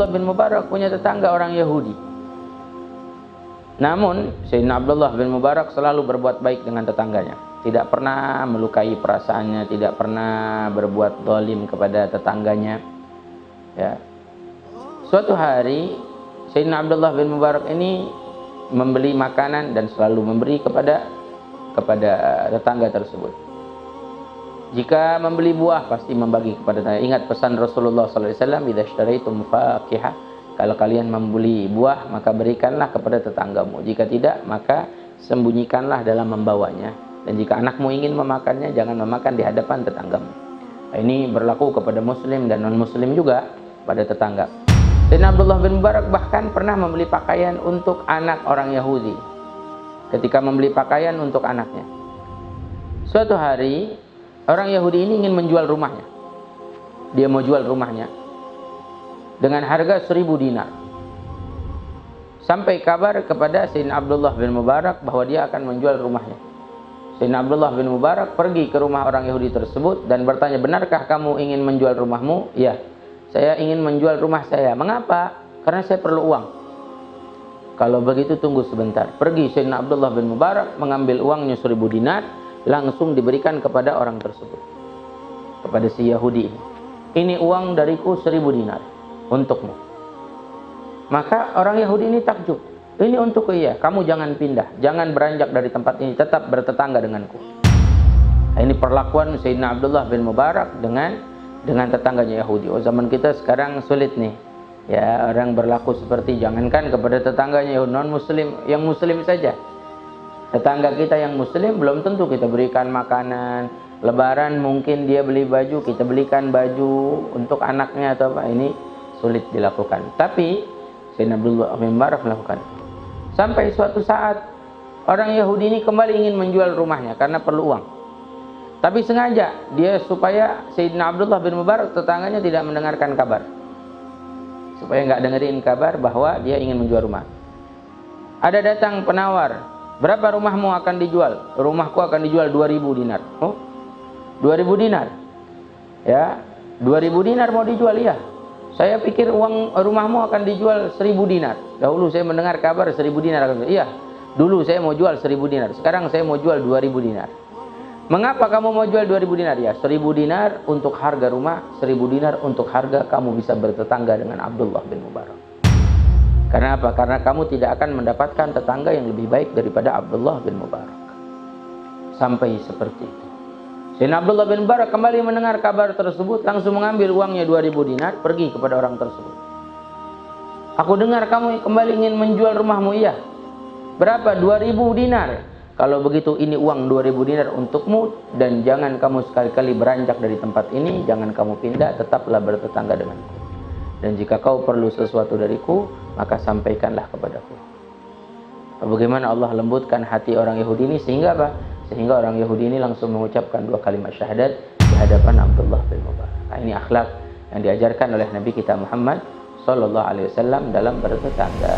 Abdullah bin Mubarak punya tetangga orang Yahudi. Namun Sayyidina Abdullah bin Mubarak selalu berbuat baik dengan tetangganya. Tidak pernah melukai perasaannya, tidak pernah berbuat zalim kepada tetangganya. Ya. Suatu hari Sayyidina Abdullah bin Mubarak ini membeli makanan dan selalu memberi kepada tetangga tersebut. Jika membeli buah pasti membagi kepada tetangga. Ingat pesan Rasulullah SAW, "Idza ishtaraitum faqihah", kalau kalian membeli buah maka berikanlah kepada tetanggamu. Jika tidak maka sembunyikanlah dalam membawanya. Dan jika anakmu ingin memakannya, jangan memakan di hadapan tetanggamu. Ini berlaku kepada muslim dan non muslim juga pada tetangga. Dan Abdullah bin Mubarak bahkan pernah membeli pakaian untuk anak orang Yahudi. Ketika membeli pakaian untuk anaknya, suatu hari orang Yahudi ini ingin menjual rumahnya. Dia mau jual rumahnya dengan harga 1000 dinar. Sampai kabar kepada Sayyidina Abdullah bin Mubarak bahwa dia akan menjual rumahnya. Sayyidina Abdullah bin Mubarak pergi ke rumah orang Yahudi tersebut dan bertanya, "Benarkah kamu ingin menjual rumahmu?" "Ya, saya ingin menjual rumah saya." "Mengapa?" "Karena saya perlu uang." "Kalau begitu tunggu sebentar." Pergi Sayyidina Abdullah bin Mubarak mengambil uangnya 1000 dinar, langsung diberikan kepada orang tersebut, kepada si Yahudi ini. "Ini uang dariku 1000 dinar untukmu." Maka orang Yahudi ini takjub. "Ini untukku." "Iya, kamu jangan pindah, jangan beranjak dari tempat ini, tetap bertetangga denganku." Ini perlakuan Sayyidina Abdullah bin Mubarak dengan tetangganya Yahudi. Oh, zaman kita sekarang sulit nih. Ya, orang berlaku seperti, jangankan kepada tetangganya non muslim, yang muslim saja. Tetangga kita yang muslim belum tentu kita berikan makanan. Lebaran mungkin dia beli baju, kita belikan baju untuk anaknya atau apa. Ini sulit dilakukan. Tapi Sayyidina Abdullah bin Mubarak melakukan. Sampai suatu saat orang Yahudi ini kembali ingin menjual rumahnya karena perlu uang. Tapi sengaja dia supaya Sayyidina Abdullah bin Mubarak tetangganya tidak mendengarkan kabar. Supaya nggak dengerin kabar bahwa dia ingin menjual rumah. Ada datang penawar, "Berapa rumahmu akan dijual?" "Rumahku akan dijual 2000 dinar." "Oh, 2000 dinar? Ya, 2000 dinar mau dijual?" "Iya. Saya pikir uang rumahmu akan dijual 1000 dinar. Dahulu saya mendengar kabar 1000 dinar akan dijual." "Iya, dulu saya mau jual 1000 dinar. Sekarang saya mau jual 2000 dinar." "Mengapa kamu mau jual 2000 dinar?" "Ya, 1000 dinar untuk harga rumah, 1000 dinar untuk harga kamu bisa bertetangga dengan Abdullah bin Mubarak." Karena apa? Karena kamu tidak akan mendapatkan tetangga yang lebih baik daripada Abdullah bin Mubarak. Sampai seperti itu. Sayyidina Abdullah bin Mubarak kembali mendengar kabar tersebut, langsung mengambil uangnya 2000 dinar, pergi kepada orang tersebut. "Aku dengar kamu kembali ingin menjual rumahmu." "Iya." "Berapa?" 2000 dinar. "Kalau begitu ini uang 2000 dinar untukmu, dan jangan kamu sekali-kali beranjak dari tempat ini, jangan kamu pindah, tetaplah bertetangga denganku. Dan jika kau perlu sesuatu dariku, maka sampaikanlah kepadaku." Bagaimana Allah lembutkan hati orang Yahudi ini sehingga apa? Sehingga orang Yahudi ini langsung mengucapkan 2 kalimat syahadat di hadapan Abdullah bin Mubarak. Nah, ini akhlak yang diajarkan oleh Nabi kita Muhammad SAW dalam bertetangga.